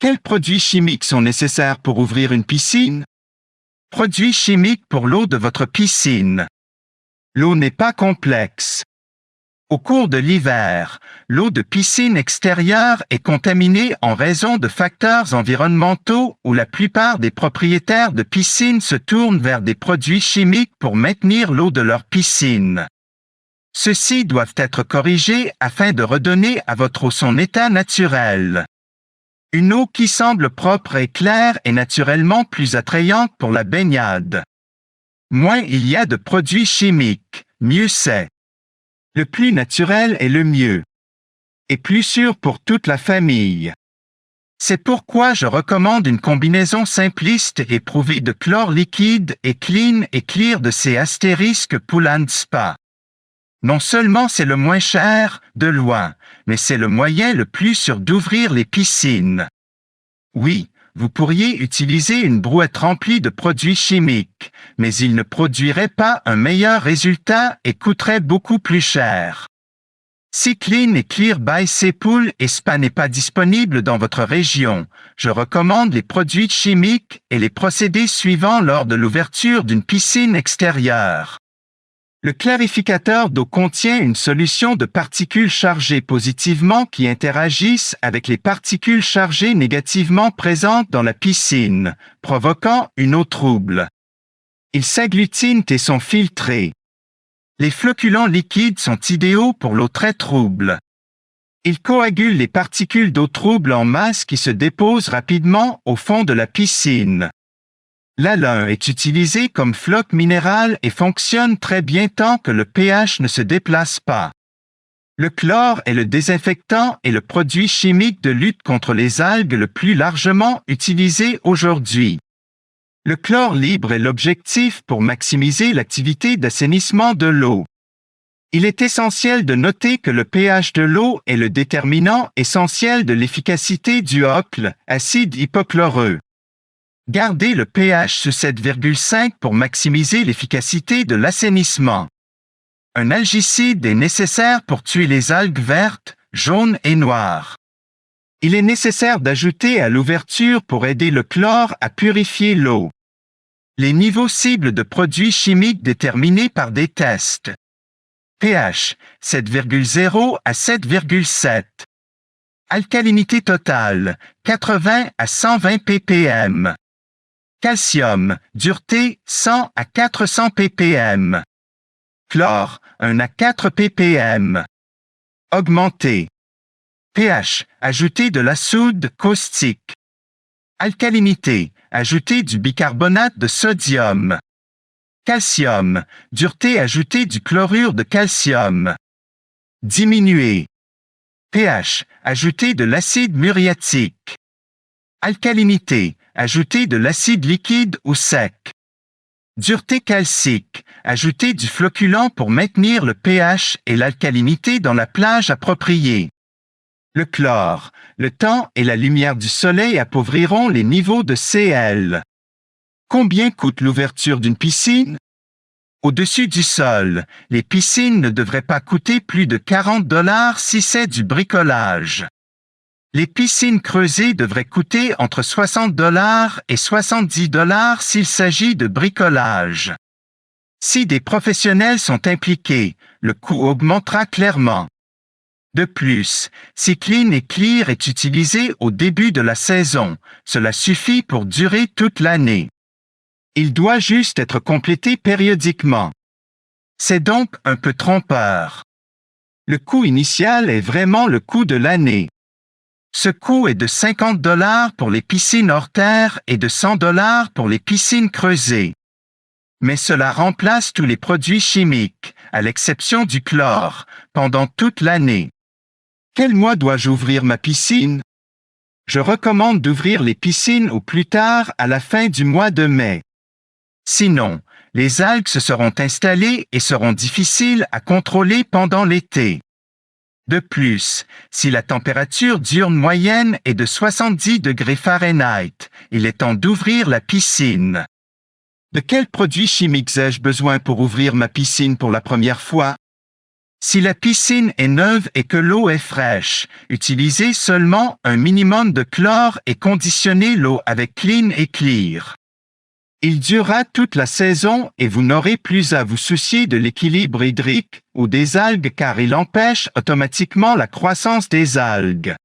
Quels produits chimiques sont nécessaires pour ouvrir une piscine? Produits chimiques pour l'eau de votre piscine. L'eau n'est pas complexe. Au cours de l'hiver, l'eau de piscine extérieure est contaminée en raison de facteurs environnementaux où la plupart des propriétaires de piscines se tournent vers des produits chimiques pour maintenir l'eau de leur piscine. Ceux-ci doivent être corrigés afin de redonner à votre eau son état naturel. Une eau qui semble propre et claire est naturellement plus attrayante pour la baignade. Moins il y a de produits chimiques, mieux c'est. Le plus naturel est le mieux. Et plus sûr pour toute la famille. C'est pourquoi je recommande une combinaison simpliste et éprouvée de chlore liquide et clean et clear de chez Asterisk Pool & Spa. Non seulement c'est le moins cher, de loin, mais c'est le moyen le plus sûr d'ouvrir les piscines. Oui, vous pourriez utiliser une brouette remplie de produits chimiques, mais ils ne produiraient pas un meilleur résultat et coûteraient beaucoup plus cher. Si Clean et Clear by Pool & Spa n'est pas disponible dans votre région, je recommande les produits chimiques et les procédés suivants lors de l'ouverture d'une piscine extérieure. Le clarificateur d'eau contient une solution de particules chargées positivement qui interagissent avec les particules chargées négativement présentes dans la piscine, provoquant une eau trouble. Ils s'agglutinent et sont filtrés. Les flocculants liquides sont idéaux pour l'eau très trouble. Ils coagulent les particules d'eau trouble en masse qui se déposent rapidement au fond de la piscine. L'alun est utilisé comme floc minéral et fonctionne très bien tant que le pH ne se déplace pas. Le chlore est le désinfectant et le produit chimique de lutte contre les algues le plus largement utilisé aujourd'hui. Le chlore libre est l'objectif pour maximiser l'activité d'assainissement de l'eau. Il est essentiel de noter que le pH de l'eau est le déterminant essentiel de l'efficacité du HOCl, acide hypochloreux. Gardez le pH sous 7,5 pour maximiser l'efficacité de l'assainissement. Un algicide est nécessaire pour tuer les algues vertes, jaunes et noires. Il est nécessaire d'ajouter à l'ouverture pour aider le chlore à purifier l'eau. Les niveaux cibles de produits chimiques déterminés par des tests. pH 7,0 à 7,7. Alcalinité totale 80 à 120 ppm. Calcium, dureté 100 à 400 ppm. Chlore, 1 à 4 ppm. Augmenté. pH, ajouter de la soude caustique. Alcalinité, ajouter du bicarbonate de sodium. Calcium, dureté, ajouter du chlorure de calcium. Diminuer. pH, ajouter de l'acide muriatique. Alcalinité, ajouter de l'acide liquide ou sec. Dureté calcique, ajouter du flocculant pour maintenir le pH et l'alcalinité dans la plage appropriée. Le chlore, le temps et la lumière du soleil appauvriront les niveaux de Cl. Combien coûte l'ouverture d'une piscine? Au-dessus du sol, les piscines ne devraient pas coûter plus de 40 $ si c'est du bricolage. Les piscines creusées devraient coûter entre 60 $ et 70 $ s'il s'agit de bricolage. Si des professionnels sont impliqués, le coût augmentera clairement. De plus, si Clean et Clear est utilisé au début de la saison, cela suffit pour durer toute l'année. Il doit juste être complété périodiquement. C'est donc un peu trompeur. Le coût initial est vraiment le coût de l'année. Ce coût est de 50 $ pour les piscines hors terre et de 100 $ pour les piscines creusées. Mais cela remplace tous les produits chimiques, à l'exception du chlore, pendant toute l'année. Quel mois dois-je ouvrir ma piscine? Je recommande d'ouvrir les piscines au plus tard à la fin du mois de mai. Sinon, les algues se seront installées et seront difficiles à contrôler pendant l'été. De plus, si la température diurne moyenne est de 70 degrés Fahrenheit, il est temps d'ouvrir la piscine. De quels produits chimiques ai-je besoin pour ouvrir ma piscine pour la première fois? Si la piscine est neuve et que l'eau est fraîche, utilisez seulement un minimum de chlore et conditionnez l'eau avec Clean et Clear. Il durera toute la saison et vous n'aurez plus à vous soucier de l'équilibre hydrique ou des algues car il empêche automatiquement la croissance des algues.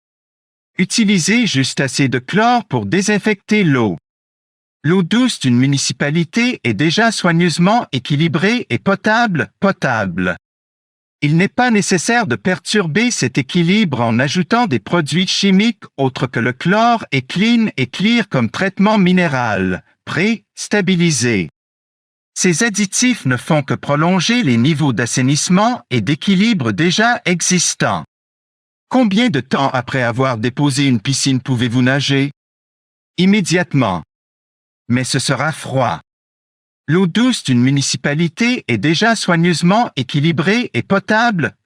Utilisez juste assez de chlore pour désinfecter l'eau. L'eau douce d'une municipalité est déjà soigneusement équilibrée et potable. Il n'est pas nécessaire de perturber cet équilibre en ajoutant des produits chimiques autres que le chlore et Clean et Clear comme traitement minéral, pré-stabilisé. Ces additifs ne font que prolonger les niveaux d'assainissement et d'équilibre déjà existants. Combien de temps après avoir déposé une piscine pouvez-vous nager? Immédiatement. Mais ce sera froid. L'eau douce d'une municipalité est déjà soigneusement équilibrée et potable.